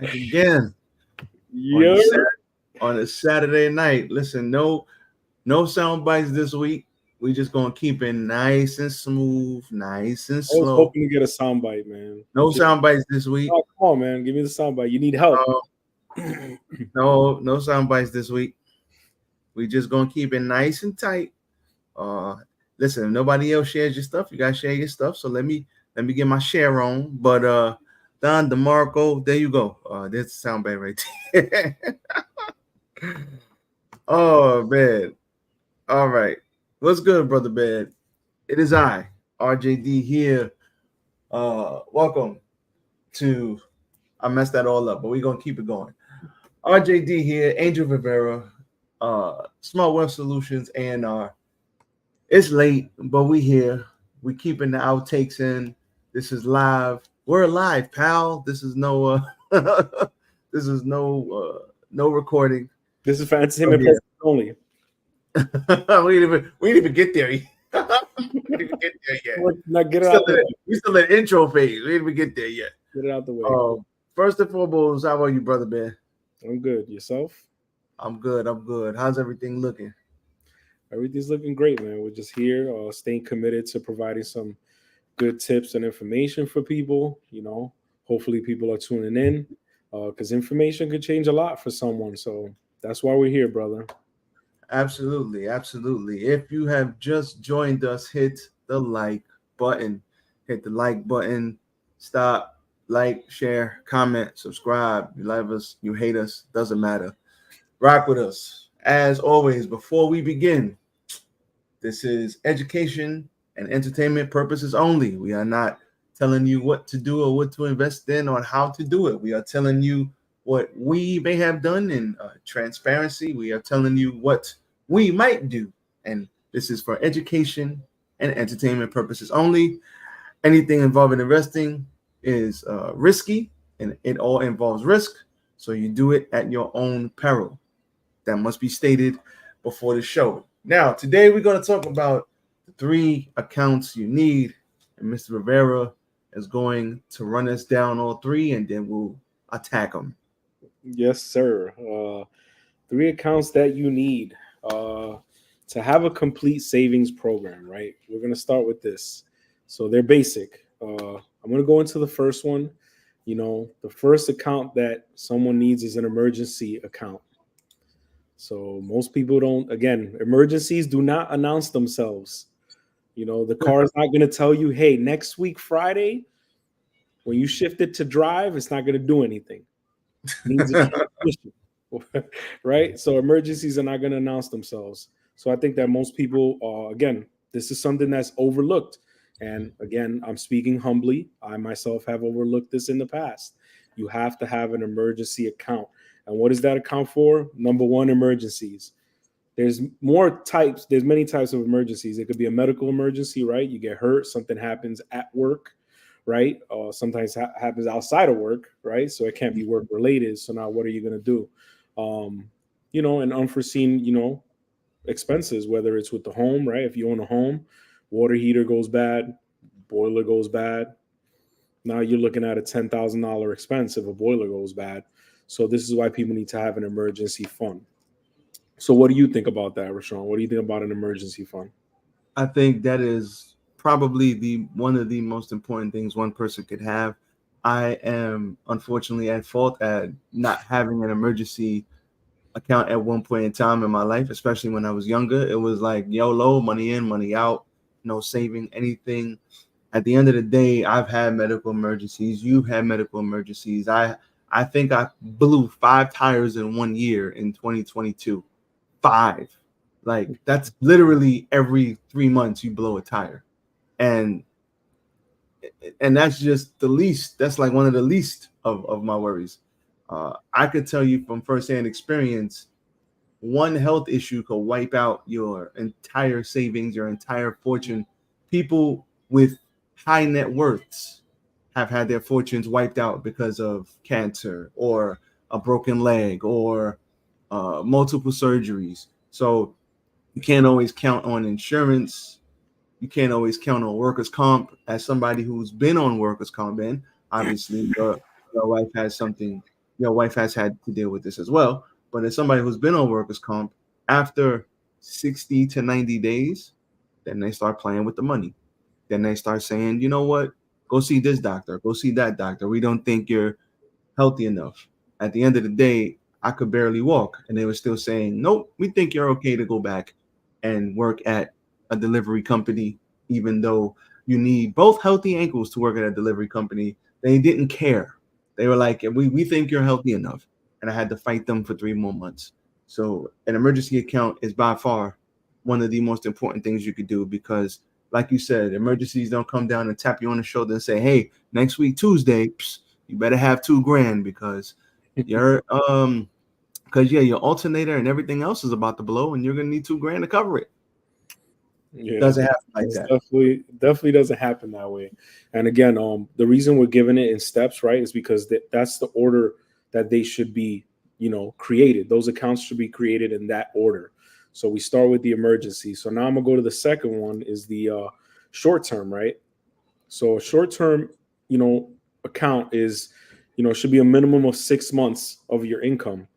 Back again Yeah. on a Saturday night. Listen, no sound bites this week. We just gonna keep it nice and smooth, nice and I was slow. hoping to get a soundbite, man. No sound bites this week. Oh, come on, man. Give me the soundbite. You need help. No sound bites this week. We just gonna keep it nice and tight. Listen, if nobody else shares your stuff, you gotta share your stuff. So let me get my share on. But Don DeMarco, there you go. There's the soundbite right there. Oh man. All right. What's good, brother Bed? It is I, RJD here. Welcome to I messed that all up, but we're gonna keep it going. RJD here, Angel Rivera, Smart Web Solutions, and it's late, but we here. We keeping the outtakes in. This is live. We're live, pal. This is no this is no recording. This is for entertainment purposes only. we didn't even get there. We didn't even get there yet. Not get it out the way. We still in intro phase. We didn't even get there yet. Get it out the way. First and foremost, how are you, brother Ben? I'm good. Yourself? I'm good. How's everything looking? Everything's looking great, man. We're just here, staying committed to providing some good tips and information for people. Hopefully people are tuning in because information could change a lot for someone. So that's why we're here, brother. Absolutely. If you have just joined us, hit the like button. Stop, like, share, comment, subscribe. You love us, you hate us, doesn't matter. Rock with us. As always, before we begin, this is education and entertainment purposes only. We are not telling you what to do or what to invest in or how to do it. We are telling you what we may have done in transparency. We are telling you what we might do. And this is for education and entertainment purposes only. Anything involving investing is risky, and it all involves risk. So you do it at your own peril. That must be stated before the show. Now, today we're going to talk about the 3 accounts you need. And Mr. Rivera is going to run us down all 3, and then we'll attack them. Yes, sir. 3 accounts that you need to have a complete savings program, right? We're going to start with this. So they're basic. I'm going to go into the first one. The first account that someone needs is an emergency account. So most people don't, again, emergencies do not announce themselves. The car is not going to tell you, hey, next week, Friday, when you shift it to drive, it's not going to do anything. It needs a transmission, right? So emergencies are not going to announce themselves. So I think that most people, again, this is something that's overlooked. And again, I'm speaking humbly. I myself have overlooked this in the past. You have to have an emergency account. And what is that account for? Number 1, emergencies. There's many types of emergencies. It could be a medical emergency, right? You get hurt, something happens at work, right? Sometimes happens outside of work, right? So it can't be work related. So now what are you going to do? And unforeseen, expenses, whether it's with the home, right? If you own a home, water heater goes bad, boiler goes bad. Now you're looking at a $10,000 expense if a boiler goes bad. So this is why people need to have an emergency fund. So what do you think about that, Rashon? What do you think about an emergency fund? I think that is probably one of the most important things one person could have. I am unfortunately at fault at not having an emergency account at one point in time in my life, especially when I was younger. It was like YOLO, money in, money out, no saving anything. At the end of the day, I've had medical emergencies. You've had medical emergencies. I think I blew 5 tires in 1 year in 2022. 5. Like, that's literally every 3 months you blow a tire. And that's just the least. That's like one of the least of my worries. I could tell you from firsthand experience, one health issue could wipe out your entire savings, your entire fortune. People with high net worths have had their fortunes wiped out because of cancer or a broken leg or multiple surgeries. So you can't always count on insurance. You can't always count on workers' comp. As somebody who's been on workers' comp, and obviously your wife has something your wife has had to deal with this as well. But as somebody who's been on workers' comp, after 60 to 90 days, then they start playing with the money. Then they start saying, you know what, go see this doctor, go see that doctor. We don't think you're healthy enough. At the end of the day, I could barely walk. And they were still saying, nope, we think you're okay to go back and work at a delivery company, even though you need both healthy ankles to work at a delivery company. They didn't care. They were like, we think you're healthy enough. And I had to fight them for 3 more months. So an emergency account is by far one of the most important things you could do because, like you said, emergencies don't come down and tap you on the shoulder and say, hey, next week, Tuesday, you better have 2 grand you're because yeah, your alternator and everything else is about to blow and you're gonna need 2 grand to cover it. Yeah, Doesn't happen like it's that. definitely doesn't happen that way. And again, the reason we're giving it in steps, right, is because that's the order that they should be, created. Those accounts should be created in that order. So we start with the emergency. So now I'm gonna go to the second one is the short term, right? So a short term, account is, should be a minimum of 6 months of your income.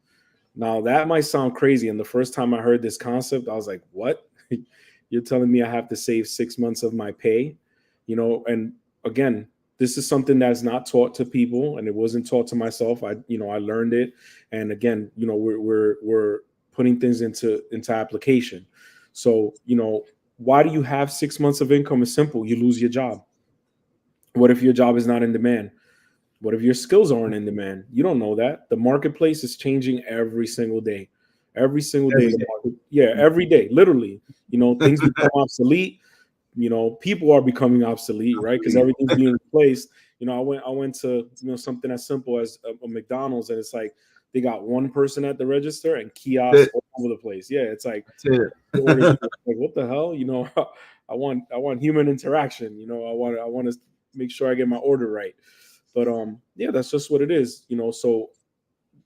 Now that might sound crazy. And the first time I heard this concept, I was like, what? You're telling me I have to save 6 months of my pay? And again, this is something that's not taught to people and it wasn't taught to myself. I learned it. And again, we're putting things into application. So, why do you have 6 months of income? Is simple. You lose your job. What if your job is not in demand? What if your skills aren't in demand? You don't know that. The marketplace is changing every single day. Every single day, Every the day. market, yeah, every day, literally. Things become obsolete. People are becoming obsolete, right? Because everything's being replaced. I went to something as simple as a McDonald's, and it's like they got one person at the register and kiosks That's all over the place. Yeah, it's like it. you order, like, what the hell? I want human interaction. I want to make sure I get my order right. But yeah, that's just what it is. So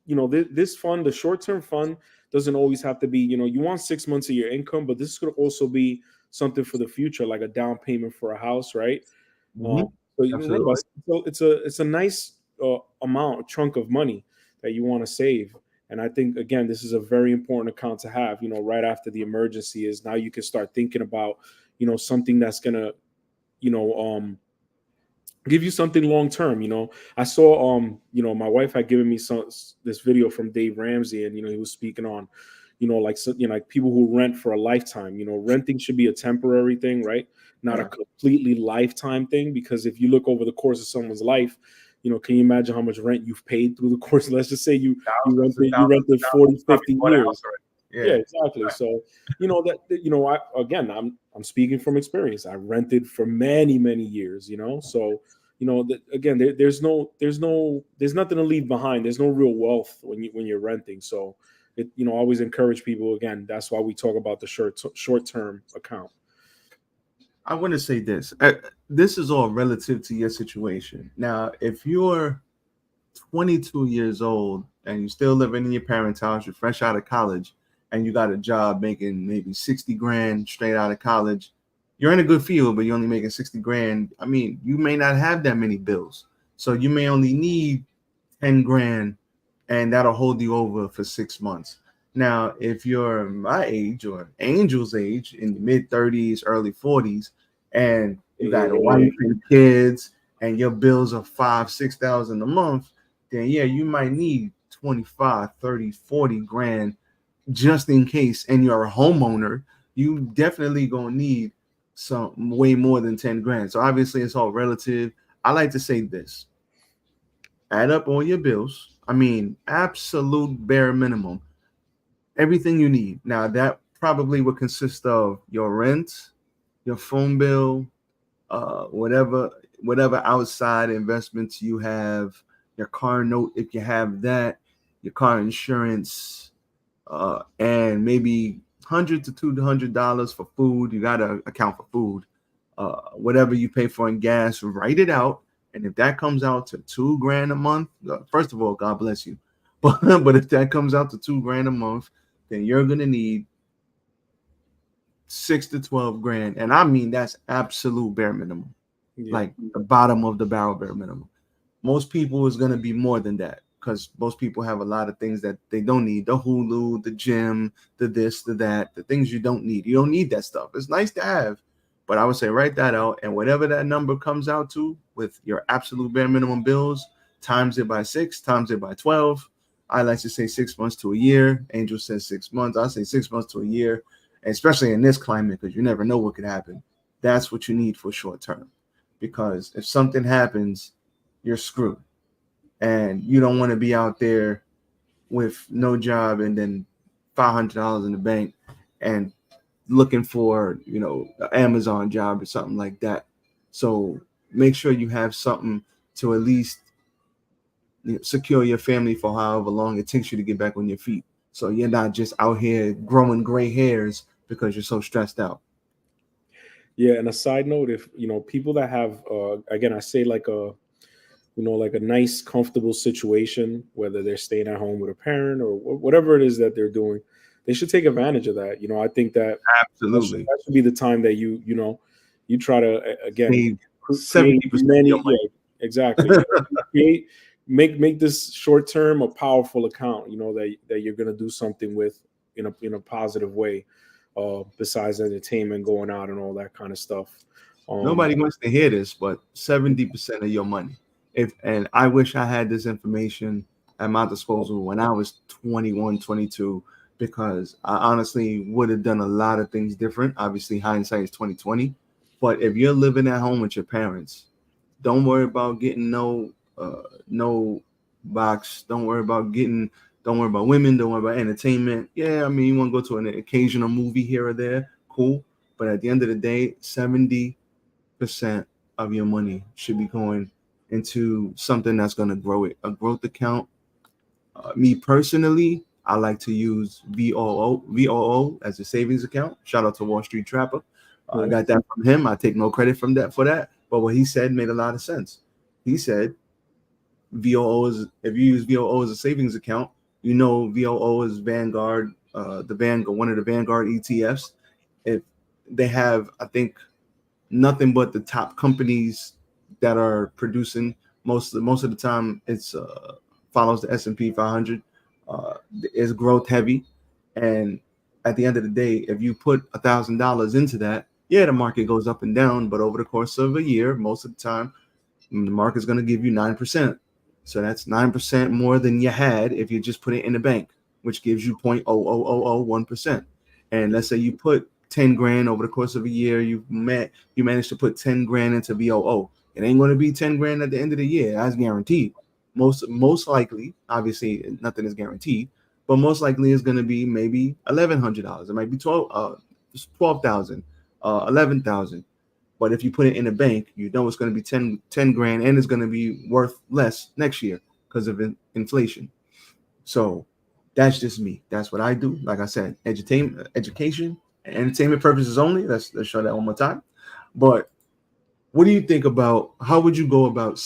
this fund, the short term fund, doesn't always have to be. You want 6 months of your income, but this could also be something for the future, like a down payment for a house, right? Mhm. So think about Absolutely. it. So it's a nice amount, a chunk of money that you want to save. And I think again, this is a very important account to have. Right after the emergency is now you can start thinking about something that's gonna you know give you something long term. I saw my wife had given me this video from Dave Ramsey, and he was speaking on like like people who rent for a lifetime. Renting should be a temporary thing, right? Not a Yeah. completely lifetime thing, because if you look over the course of someone's life, can you imagine how much rent you've paid through the course? Let's just say you Thousands and rented you thousands and rented thousands 40, probably 50 bought a house years. already. Yeah, Yeah. exactly. So, I'm speaking from experience. I rented for many, many years. So again, there's nothing to leave behind. There's no real wealth when you're renting. So, I always encourage people. Again, that's why we talk about the short term account. I want to say this. This is all relative to your situation. Now, if you're 22 years old and you're still living in your parents' house, you're fresh out of college, and you got a job making maybe 60 grand straight out of college, you're in a good field, but you're only making 60 grand. I mean, you may not have that many bills. So you may only need 10 grand and that'll hold you over for 6 months. Now, if you're my age or Angel's age in the mid 30s, early 40s, and you got a Yeah, wife and kids and your bills are 5, 6 thousand a month, then yeah, you might need 25, 30, 40 grand just in case. And you're a homeowner, you definitely gonna need some way more than 10 grand. So obviously it's all relative. I like to say this: add up all your bills. I mean, absolute bare minimum, everything you need. Now that probably would consist of your rent, your phone bill, whatever outside investments you have, your car note if you have that, your car insurance, and maybe $100 to $200 for food. You gotta account for food. Whatever you pay for in gas, write it out. And if that comes out to 2 grand a month, first of all, God bless you. But if that comes out to 2 grand a month, then you're gonna need 6 to 12 grand, and I mean that's absolute bare minimum, yeah, like the bottom of the barrel bare minimum. Most people is gonna be more than that because most people have a lot of things that they don't need: the Hulu, the gym, the this, the that, the things you don't need. You don't need that stuff. It's nice to have, but I would say write that out, and whatever that number comes out to with your absolute bare minimum bills, times it by 6, times it by 12. I like to say 6 months to a year. Angel says 6 months. I say 6 months to a year, especially in this climate, because you never know what could happen. That's what you need for short term, because if something happens, you're screwed, and you don't want to be out there with no job and then $500 in the bank and looking for, an Amazon job or something like that. So make sure you have something to at least secure your family for however long it takes you to get back on your feet. So you're not just out here growing gray hairs because you're so stressed out. Yeah, and a side note, if people that have again, I say like a like a nice, comfortable situation, whether they're staying at home with a parent or whatever it is that they're doing, they should take advantage of that. I think that Absolutely. that should be the time that you try to again Save create 70% of your many, money. yeah, exactly. Create make this short term a powerful account. That you're gonna do something with in a positive way. Besides entertainment, going out and all that kind of stuff. Nobody wants to hear this, but 70% of your money. And I wish I had this information at my disposal when I was 21, 22, because I honestly would have done a lot of things different. Obviously, hindsight is 2020. But if you're living at home with your parents, don't worry about getting no box. Don't worry about women. Don't worry about entertainment. Yeah, I mean, you want to go to an occasional movie here or there, cool. But at the end of the day, 70% of your money should be going into something that's going to grow it, a growth account. Me personally, I like to use VOO as a savings account. Shout out to Wall Street Trapper. I got that from him. I take no credit from that for that. But what he said made a lot of sense. He said VOO is, if you use VOO as a savings account, VOO is Vanguard, one of the Vanguard ETFs. If they have, I think, nothing but the top companies that are producing. Most of the time, it's follows the S&P 500. Is growth heavy, and at the end of the day, if you put $1,000 into that, yeah, the market goes up and down, but over the course of a year, most of the time, the market's going to give you 9%. So that's 9% more than you had if you just put it in the bank, which gives you 0.00001%. And let's say you put 10 grand over the course of a year, you managed to put 10 grand into VOO. It ain't going to be 10 grand at the end of the year. That's guaranteed. Most likely, obviously, nothing is guaranteed, but most likely it's going to be maybe $1,100. It might be 12,000, 11,000. But if you put it in a bank, it's going to be 10 grand, and it's going to be worth less next year because of inflation. So that's just me. That's what I do. Like I said, education, and entertainment purposes only. Let's show that one more time. But what do you think about how would you go about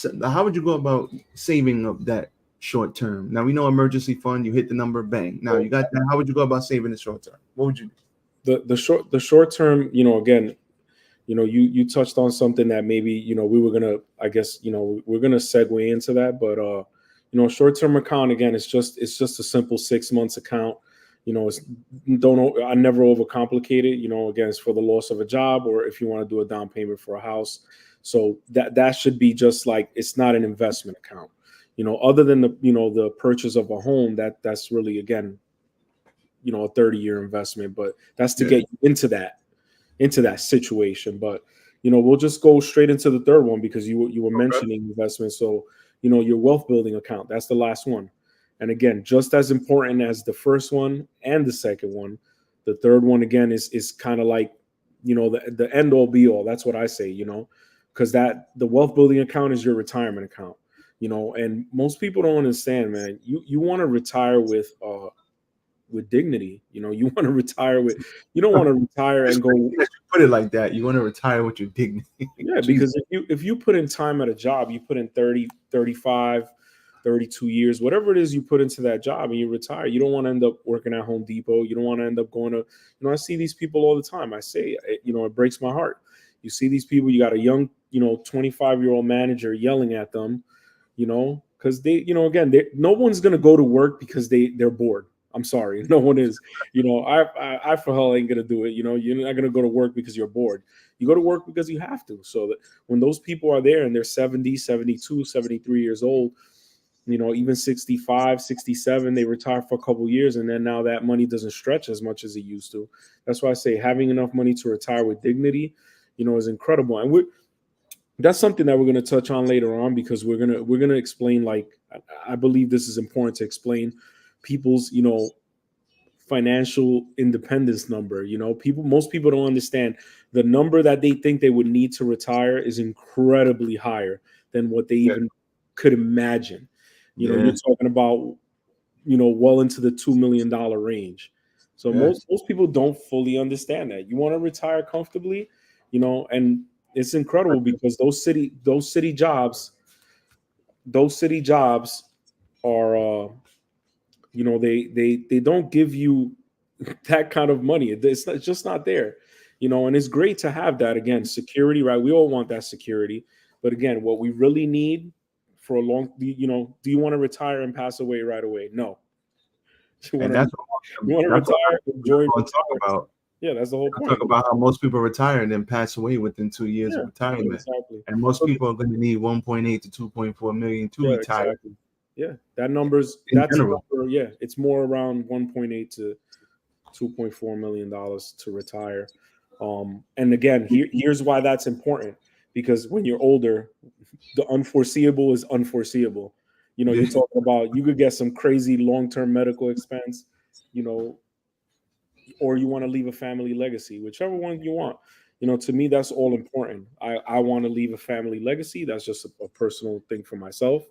saving up that short term? Now we know emergency fund. You hit the number, bang. Now you got that. How would you go about saving the short term? What would you do? The short term, again, you touched on something that maybe we were gonna, I guess, we're gonna segue into that, but short term account, again, it's just a simple 6 months account. I never overcomplicate it. Again, it's for the loss of a job, or if you want to do a down payment for a house. So that should be just like, it's not an investment account. Other than the purchase of a home, that's really, again, a 30-year investment, but that's to get you into that situation. But we'll just go straight into the third one, because you were mentioning investment. So your wealth building account, that's the last one. And again, just as important as the first one and the second one, the third one, again, is kind of like the end all be all. That's what I say, because that the wealth building account is your retirement account. And most people don't understand, man. You want to retire with dignity. You want to retire with, you don't want to retire and go, put it like that. You want to retire with your dignity. Yeah, because if you put in time at a job, you put in 30, 35, 32 years, whatever it is you put into that job, and you retire, you don't want to end up working at Home Depot. You don't want to end up going to, I see these people all the time. I say, it breaks my heart. You see these people, you got a young, 25-year-old manager yelling at them, because they, again, no one's gonna go to work because they're bored. I'm sorry, no one is. I for hell ain't gonna do it. You're not gonna go to work because you're bored. You go to work because you have to. So that when those people are there and they're 70, 72, 73 years old, even 65, 67, they retire for a couple of years, and then now that money doesn't stretch as much as it used to. That's why I say having enough money to retire with dignity, is incredible. And that's something that we're going to touch on later on, because we're gonna explain, like, I believe this is important to explain people's financial independence number. Most people don't understand the number that they think they would need to retire is incredibly higher than what they Yeah. even could imagine. Yeah. You're talking about well into the $2 million range. So Yeah. most people don't fully understand that. You want to retire comfortably, and it's incredible because those city jobs are they don't give you that kind of money. It's just not there. And it's great to have that. Again, security, right? We all want that security, but again, what we really need for a long, do you want to retire and pass away right away? No. you want And to you want to that's what retire, enjoy, I want to talk retire. about. Yeah, that's the whole I point. talk about how most people retire and then pass away within 2 years Yeah, of retirement. exactly. And most So people are going to need 1.8 to 2.4 million to yeah, retire exactly. Yeah, in that's a general. number. Yeah, it's more around 1.8 to $2.4 million to retire. And again, here's why that's important, because when you're older, the unforeseeable is unforeseeable. You're talking about, you could get some crazy long-term medical expense, you know, or you want to leave a family legacy, whichever one you want. To me, that's all important. I want to leave a family legacy. That's just a personal thing for myself.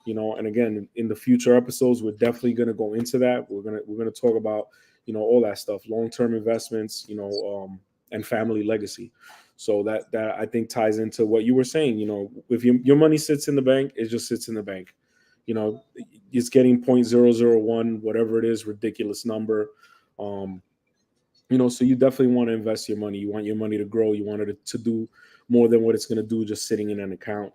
And again, in the future episodes, we're definitely going to go into that. We're gonna talk about all that stuff, long-term investments, and family legacy. So that I think ties into what you were saying. If your money sits in the bank, it just sits in the bank. you know it's getting 0.001, whatever it is, ridiculous number. um so you definitely want to invest your money. You want your money to grow. You want it to do more than what it's going to do just sitting in an account.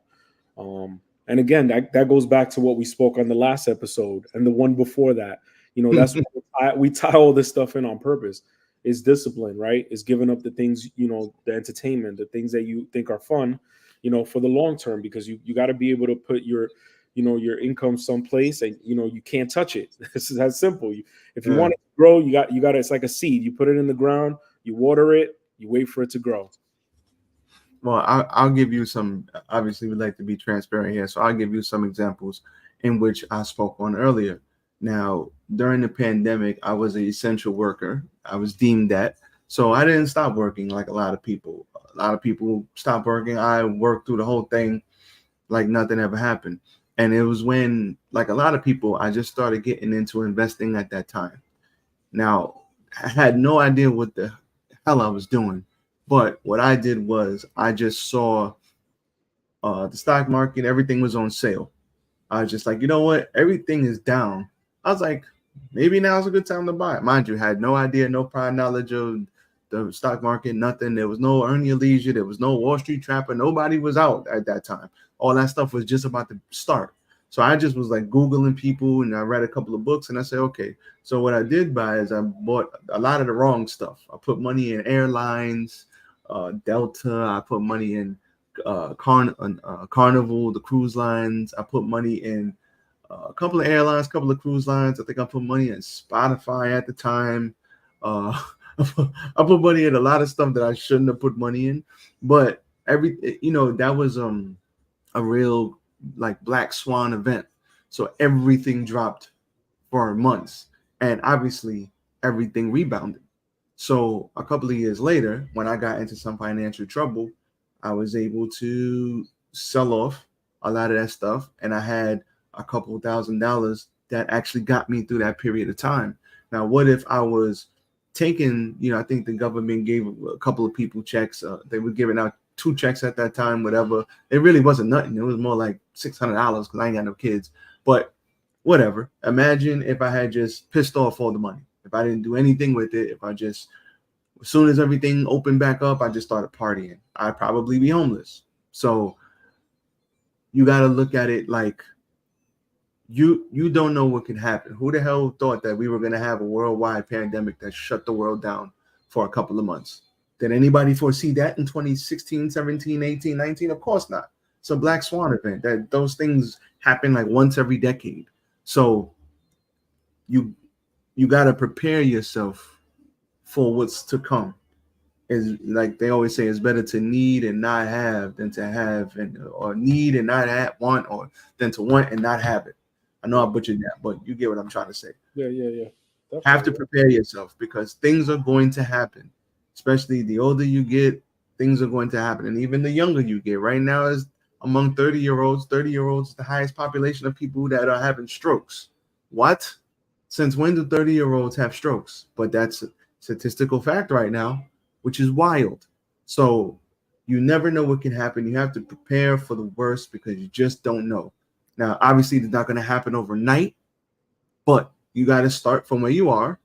And again, that goes back to what we spoke on the last episode and the one before that. That's why we tie all this stuff in on purpose. Is discipline, right? Is giving up the things, the entertainment, the things that you think are fun, for the long term, because you got to be able to put your income someplace, and you can't touch it. This is that simple. If you Yeah. want it to grow, you got it's like a seed. You put it in the ground, you water it, you wait for it to grow. Well, I'll give you some. Obviously, we like to be transparent here, so I'll give you some examples in which I spoke on earlier. Now, during the pandemic, I was an essential worker. I was deemed that, so I didn't stop working like a lot of people. A lot of people stopped working. I worked through the whole thing like nothing ever happened. And it was when, like a lot of people, I just started getting into investing at that time. Now, I had no idea what the hell I was doing. But what I did was I just saw the stock market, everything was on sale. I was just like, you know what? Everything is down. I was like, maybe now's a good time to buy it. Mind you, had no idea, no prior knowledge of the stock market, nothing. There was no Earn Your Leisure. There was no Wall Street Trapper. Nobody was out at that time. All that stuff was just about to start. So I just was like Googling people, and I read a couple of books, and I said, okay. So what I did buy is I bought a lot of the wrong stuff. I put money in airlines, Delta. I put money in Carnival, the cruise lines. I put money in a couple of airlines, a couple of cruise lines. I think I put money in Spotify at the time. Uh, I put money in a lot of stuff that I shouldn't have put money in, but that was a real like black swan event. So everything dropped for months, and obviously everything rebounded. So a couple of years later, when I got into some financial trouble, I was able to sell off a lot of that stuff, and I had a couple $1,000s that actually got me through that period of time. Now, what if I was taking, I think the government gave a couple of people checks. They were giving out 2 checks at that time, whatever. It really wasn't nothing. It was more like $600 because I ain't got no kids. But whatever. Imagine if I had just pissed off all the money. If I didn't do anything with it, if I just, as soon as everything opened back up, I just started partying, I'd probably be homeless. So you got to look at it like you don't know what can happen. Who the hell thought that we were going to have a worldwide pandemic that shut the world down for a couple of months? Did anybody foresee that in 2016, 17, 18, 19? Of course not. It's a black swan event. That those things happen like once every decade. So you you got to prepare yourself for what's to come. Is like they always say, it's better to need and not have than to have and or need and not have want or than to want and not have it. I know I butchered that, but you get what I'm trying to say. Yeah. Have to Definitely. prepare yourself because things are going to happen. Especially the older you get, things are going to happen. And even the younger you get. Right now is among 30-year-olds is the highest population of people that are having strokes. What? Since when do 30-year-olds have strokes? But that's a statistical fact right now, which is wild. So you never know what can happen. You have to prepare for the worst because you just don't know. Now, obviously, it's not going to happen overnight, but you got to start from where you are,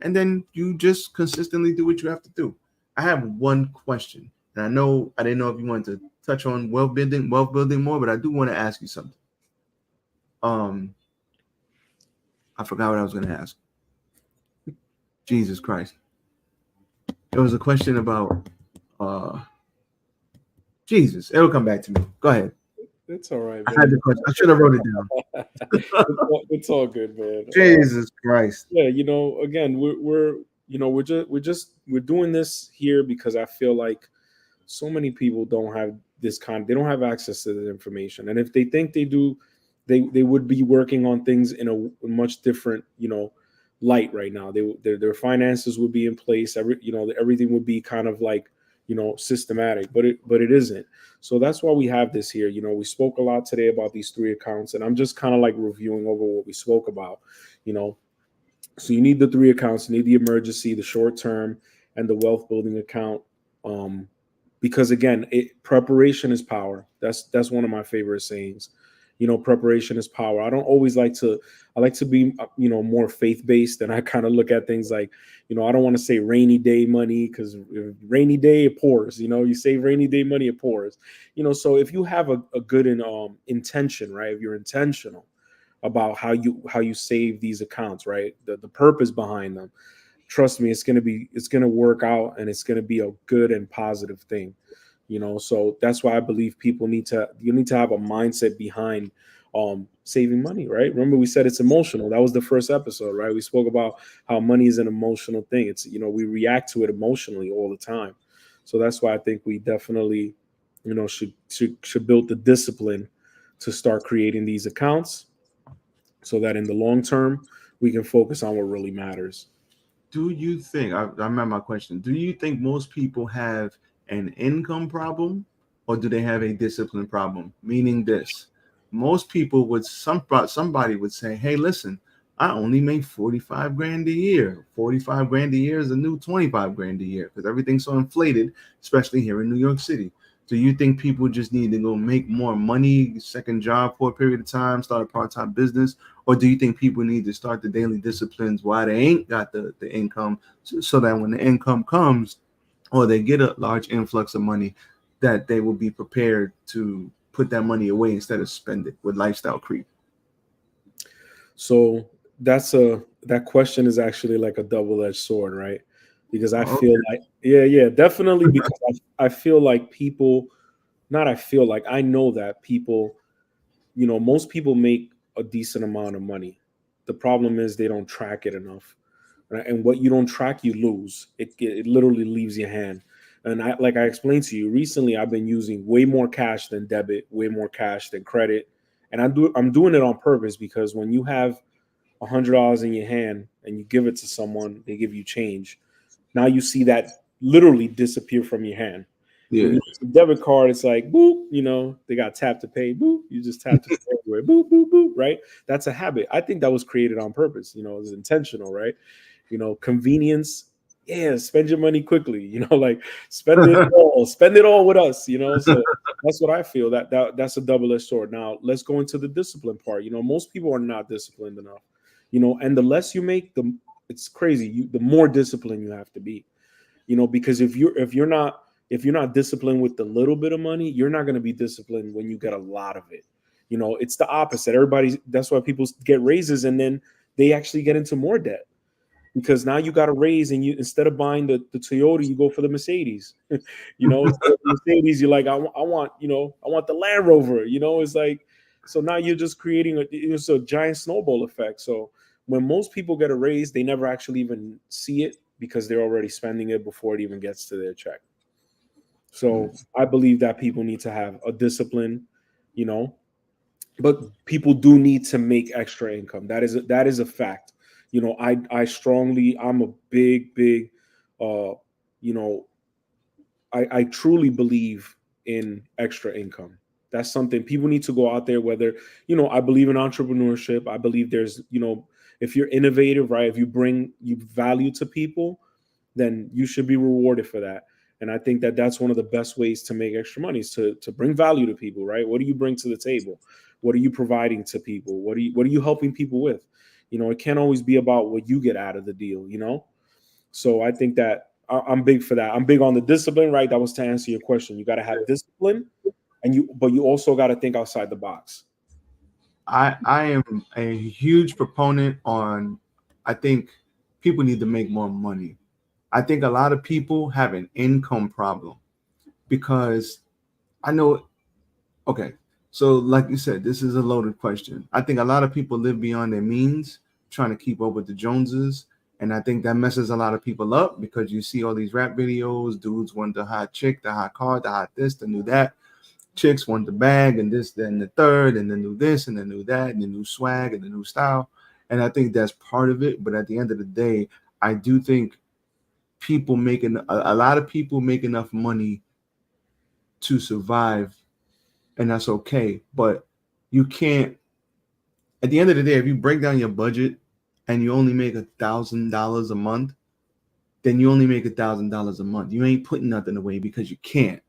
and then you just consistently do what you have to do. I have one question, and I didn't know if you wanted to touch on wealth building more, but I do want to ask you something. Um, I forgot what I was going to ask. Jesus Christ! It was a question about uh, Jesus. It'll come back to me. Go ahead. It's all right, I had man. the question. I should have wrote it down. It's all good, man. Jesus Christ! Yeah, again, we're doing this here because I feel like so many people don't have they don't have access to this information, and if they think they do, they would be working on things in a much different light right now. Their finances would be in place. Everything would be kind of like systematic, but it isn't. So that's why we have this here. We spoke a lot today about these three accounts, and I'm just kind of like reviewing over what we spoke about. You know, so you need the three accounts. You need the emergency, the short term, and the wealth building account. Because again, preparation is power. That's one of my favorite sayings. Preparation is power. I don't always like to. I like to be more faith based, and I kind of look at things like I don't want to say rainy day money because rainy day it pours. You save rainy day money, it pours. So if you have a good intention, right? If you're intentional about how you save these accounts, right? The purpose behind them. Trust me, it's gonna work out, and it's gonna be a good and positive thing. So that's why I believe you need to have a mindset behind saving money, right? Remember we said it's emotional. That was the first episode, right? We spoke about how money is an emotional thing. It's we react to it emotionally all the time. So that's why I think we definitely should build the discipline to start creating these accounts so that in the long term we can focus on what really matters. Do you think, I remember my question, do you think most people have an income problem or do they have a discipline problem? Meaning this, most people would, somebody would say, hey, listen, I only make 45 grand a year. 45 grand a year is a new 25 grand a year because everything's so inflated, especially here in New York City. Do you think people just need to go make more money, second job for a period of time, start a part-time business? Or do you think people need to start the daily disciplines while they ain't got the income so that when the income comes or they get a large influx of money, that they will be prepared to put that money away instead of spend it with lifestyle creep? So that question is actually like a double-edged sword, right? Because I Oh, feel like, yeah, definitely, because I feel like people, not I feel like, I know that people, most people make a decent amount of money. The problem is they don't track it enough. Right? And what you don't track, you lose. It literally leaves your hand. And like I explained to you recently, I've been using way more cash than debit, way more cash than credit, and I'm doing it on purpose because when you have $100 in your hand and you give it to someone, they give you change. Now you see that literally disappear from your hand. When yeah. you use a debit card, it's like boop, they got tap to pay, boop, you just tap to pay everywhere, boop, boop, boop, right? That's a habit. I think that was created on purpose, it's intentional, right? Convenience. Yeah, spend your money quickly, like spend it all with us, So that's what I feel. That's a double-edged sword. Now let's go into the discipline part. Most people are not disciplined enough, and the less you make, it's crazy. The more disciplined you have to be, because if you're not disciplined with the little bit of money, you're not going to be disciplined when you get a lot of it. You know, it's the opposite. That's why people get raises and then they actually get into more debt because now you got a raise and you, instead of buying the Toyota, you go for the Mercedes. You know, instead of the Mercedes, you're like, I want, you know, I want the Land Rover. You know, it's like, so now you're just creating it's a giant snowball effect. So when most people get a raise, they never actually even see it because they're already spending it before it even gets to their check. So I believe that people need to have a discipline, you know, but people do need to make extra income. That is a fact. You know, I'm a big you know, I truly believe in extra income. That's something people need to go out there, whether, you know, I believe in entrepreneurship. I believe there's, you know, if you're innovative, right, if you bring you value to people, then you should be rewarded for that. And I think that that's one of the best ways to make extra money is to bring value to people, right? What do you bring to the table? What are you providing to people? What are you helping people with? You know, it can't always be about what you get out of the deal, you know? So I think that I'm big for that. I'm big on the discipline, right? That was to answer your question. You got to have discipline, but you also got to think outside the box. I am a huge proponent on, I think people need to make more money. I think a lot of people have an income problem because I know, okay, so like you said, this is a loaded question. I think a lot of people live beyond their means trying to keep up with the Joneses. And I think that messes a lot of people up because you see all these rap videos, dudes want the hot chick, the hot car, the hot this, the new that. Chicks want the bag and this, then the third, and the new this, and the new that, and the new swag, and the new style. And I think that's part of it. But at the end of the day, I do think people making a lot of people make enough money to survive, and that's okay. But you can't. At the end of the day, if you break down your budget and you only make $1,000 a month, then you only make $1,000 a month. You ain't putting nothing away because you can't.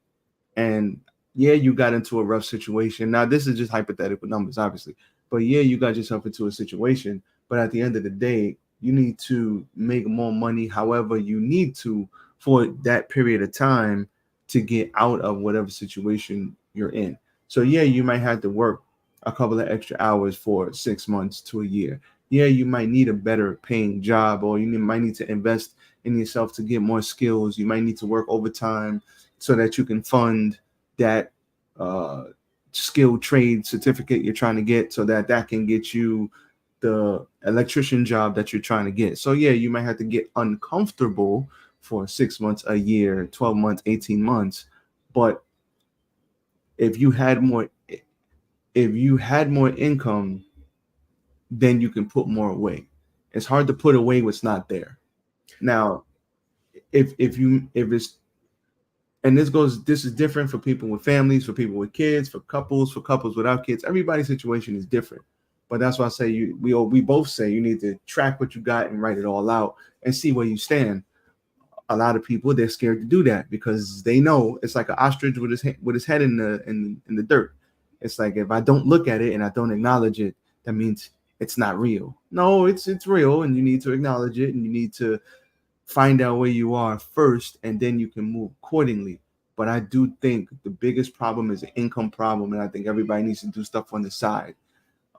And yeah, you got into a rough situation. Now, this is just hypothetical numbers, obviously. But yeah, you got yourself into a situation. But at the end of the day, you need to make more money however you need to for that period of time to get out of whatever situation you're in. So yeah, you might have to work a couple of extra hours for 6 months to a year. Yeah, you might need a better paying job, or might need to invest in yourself to get more skills. You might need to work overtime so that you can fund that uh, skilled trade certificate you're trying to get, so that that can get you the electrician job that you're trying to get. So yeah, you might have to get uncomfortable for 6 months, a year, 12 months, 18 months. But if you had more, if you had more income, then you can put more away. It's hard to put away what's not there. Now, if it's, and this is different for people with families, for people with kids, for couples without kids. Everybody's situation is different. But that's why I say we both say you need to track what you got and write it all out and see where you stand. A lot of people, they're scared to do that because they know it's like an ostrich with his head in the dirt. It's like, if I don't look at it and I don't acknowledge it, that means it's not real. No, it's real, and you need to acknowledge it, and you need to find out where you are first, and then you can move accordingly. But I do think the biggest problem is an income problem, and I think everybody needs to do stuff on the side.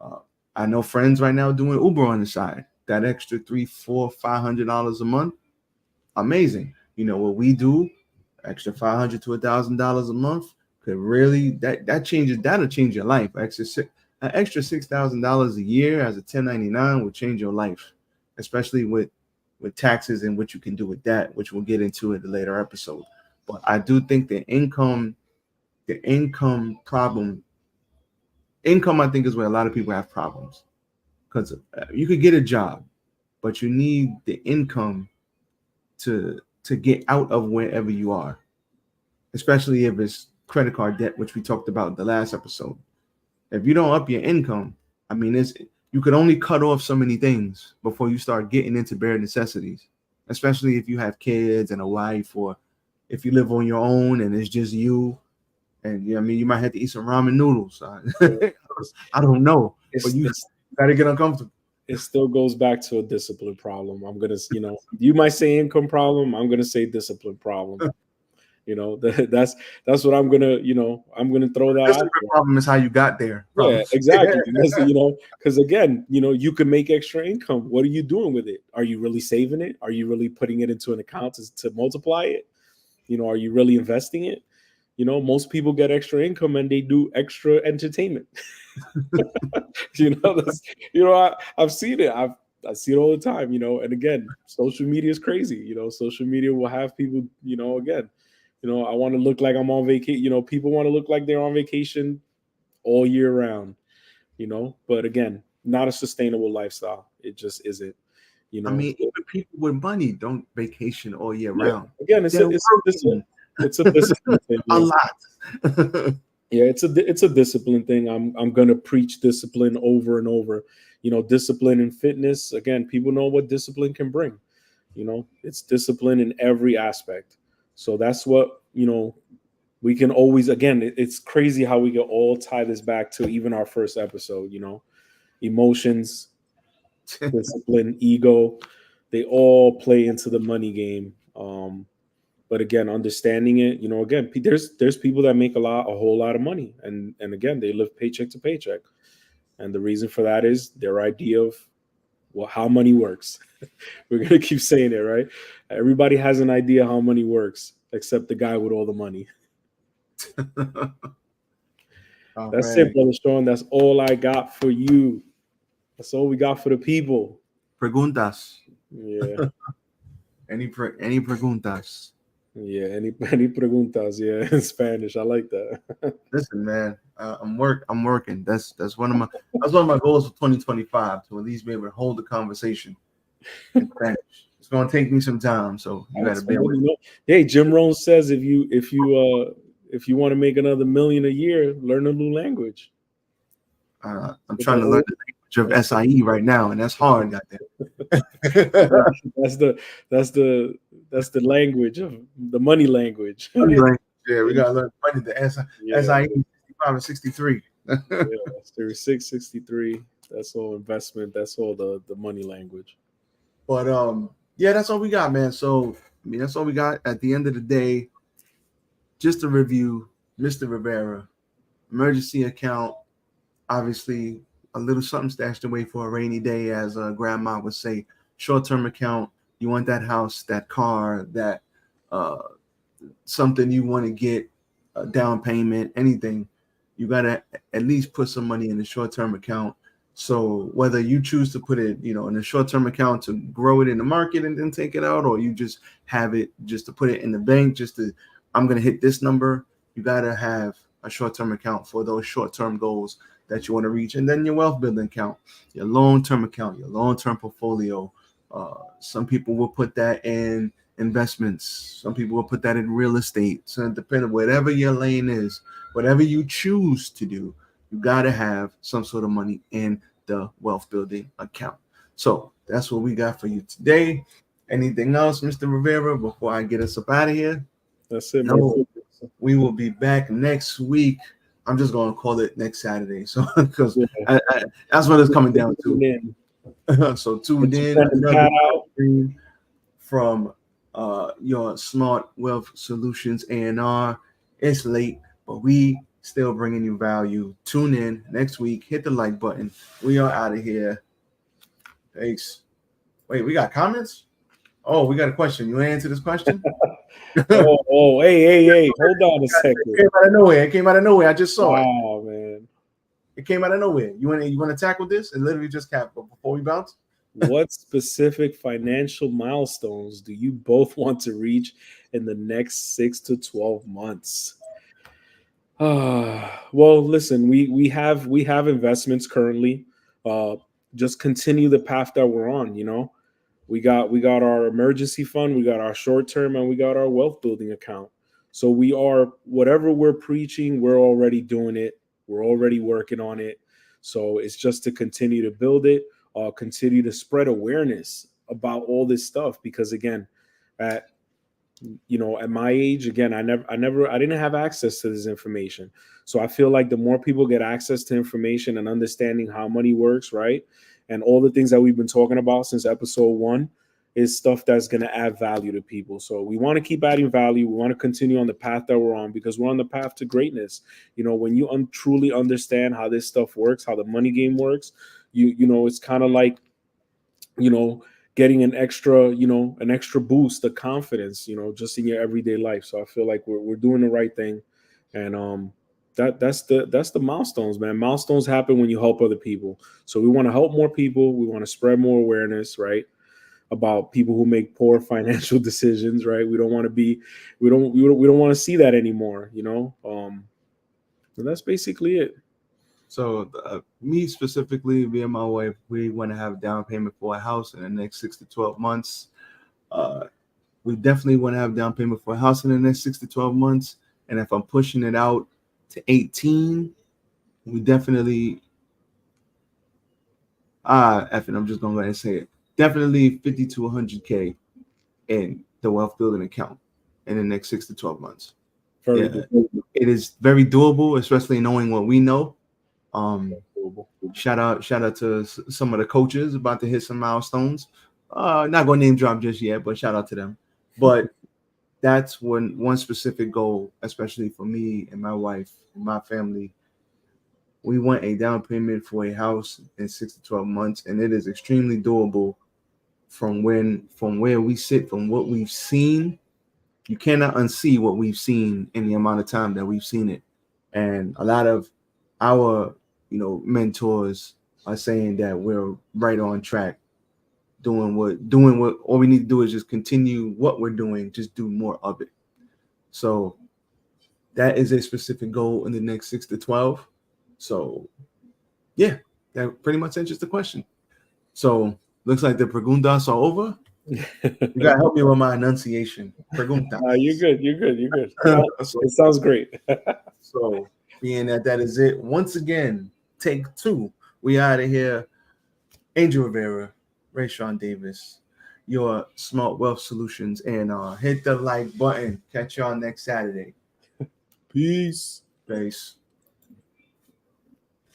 Uh, I know friends right now doing Uber on the side. That extra $300, $400, $500 a month, amazing. You know what we do? Extra $500 to $1,000 a month could really that changes. That'll change your life. An extra $6,000 a year as a 1099 will change your life, especially with taxes and what you can do with that, which we'll get into in the later episode. But I do think the income problem, I think is where a lot of people have problems, because you could get a job, but you need the income to get out of wherever you are, especially if it's credit card debt, which we talked about in the last episode. If you don't up your income, I mean, you could only cut off so many things before you start getting into bare necessities, especially if you have kids and a wife, or if you live on your own and it's just you. And yeah, I mean, you might have to eat some ramen noodles. I don't know, but you got to get uncomfortable. It still goes back to a discipline problem. I'm gonna, you know, you might say income problem. I'm gonna say discipline problem. That's what I'm gonna, I'm gonna throw that That's out the there. problem is how you got there. Yeah, Problem. exactly. Because again, you can make extra income. What are you doing with it? Are you really saving it? Are you really putting it into an account to multiply it? Are you really investing it? Most people get extra income and they do extra entertainment. That's, I've seen it. I see it all the time. And again, social media is crazy. Social media will have people. Again, I want to look like I'm on vacation. People want to look like they're on vacation all year round. But again, not a sustainable lifestyle. It just isn't. I mean, even people with money don't vacation all year round. Again, They're it's a discipline thing. a lot. Yeah, it's a discipline thing. I'm gonna preach discipline over and over. Discipline in fitness. Again, people know what discipline can bring. It's discipline in every aspect. So that's what we can always. Again, it's crazy how we can all tie this back to even our first episode. Emotions, discipline, ego, they all play into the money game. But again, understanding it, again, there's people that make a whole lot of money, and again, they live paycheck to paycheck, and the reason for that is their idea of how money works. We're gonna keep saying it, right? Everybody has an idea how money works, except the guy with all the money. That's it, Brother Sean. That's all I got for you. That's all we got for the people. Preguntas. Yeah. Any preguntas? Yeah. Any preguntas? Yeah, in Spanish. I like that. Listen, man. I'm working. That's one of my goals for 2025 to at least be able to hold the conversation in Spanish. It's gonna take me some time, so you gotta bear with me. Hey, Jim Rohn says if you want to make another $1 million a year, learn a new language. I'm trying to learn the language of SIE right now, and that's hard. That's the language of the money language. Yeah, we gotta learn money. The SIE 65 and 63. Yeah, 36, 63. That's all investment. That's all the money language. But yeah, that's all we got, man. So that's all we got. At the end of the day, just a review, Mr. Rivera, emergency account, obviously a little something stashed away for a rainy day, as grandma would say. Short-term account, you want that house, that car, that something you want to get, a down payment, anything, you got to at least put some money in the short-term account. So whether you choose to put it, in a short-term account to grow it in the market and then take it out, or you just have it just to put it in the bank, I'm going to hit this number, you got to have a short-term account for those short-term goals that you want to reach. And then your wealth building account, your long-term account, your long-term portfolio. Some people will put that in investments. Some people will put that in real estate. So depending, whatever your lane is, whatever you choose to do, you got to have some sort of money in the wealth building account. So that's what we got for you today. Anything else, Mr. Rivera, before I get us up out of here? That's it. No, we will be back next week. I'm just going to call it next Saturday. So because that's what it's coming down to. So tuned in from your Smart Wealth Solutions A&R. It's late, but we still bringing you value. Tune in next week. Hit the like button. We are out of here. Thanks. Wait, we got comments? Oh, we got a question. You want to answer this question? Hey. Hold on a second. It came out of nowhere. I just saw it. Oh, man. It came out of nowhere. You want to tackle this and literally just cap before we bounce? What specific financial milestones do you both want to reach in the next 6 to 12 months? Well, listen, we have investments currently. Just continue the path that we're on. We got our emergency fund, we got our short term, and we got our wealth building account. So we are, whatever we're preaching, we're already doing it. We're already working on it. So it's just to continue to build it, continue to spread awareness about all this stuff. Because again, at my age, again, I didn't have access to this information. So I feel like the more people get access to information and understanding how money works, right, and all the things that we've been talking about since episode 1, is stuff that's going to add value to people. So we want to keep adding value. We want to continue on the path that we're on because we're on the path to greatness. When you truly understand how this stuff works, how the money game works, it's kind of like, getting an extra boost of confidence, just in your everyday life. So I feel like we're doing the right thing. And that's the milestones, man. Milestones happen when you help other people. So we want to help more people. We want to spread more awareness, right, about people who make poor financial decisions, right? We don't want to be, we don't want to see that anymore, And that's basically it. So me specifically, me and my wife, we want to have a down payment for a house in the next 6 to 12 months. We definitely want to have down payment for a house in the next 6 to 12 months. And if I'm pushing it out to 18, we definitely, I'm just going to go ahead and say it. Definitely 50 to 100K in the wealth building account in the next 6 to 12 months. Very doable. It is very doable, especially knowing what we know. Shout out to some of the coaches about to hit some milestones. Not going to name drop just yet, but shout out to them. But that's one specific goal, especially for me and my wife and my family. We want a down payment for a house in 6 to 12 months, and it is extremely doable from where we sit, from what we've seen. You cannot unsee what we've seen in the amount of time that we've seen it. And a lot of our mentors are saying that we're right on track, doing what all we need to do is just continue what we're doing, just do more of it. So that is a specific goal in the next 6 to 12. So yeah, that pretty much answers the question. So looks like the preguntas are over. You gotta help me with my enunciation. Preguntas. You're good. It sounds great. So being that is it, once again, take 2. We out of here. Angel Rivera, Rashon Davis, your Smart Wealth Solutions, and hit the like button. Catch y'all next Saturday. Peace. Peace.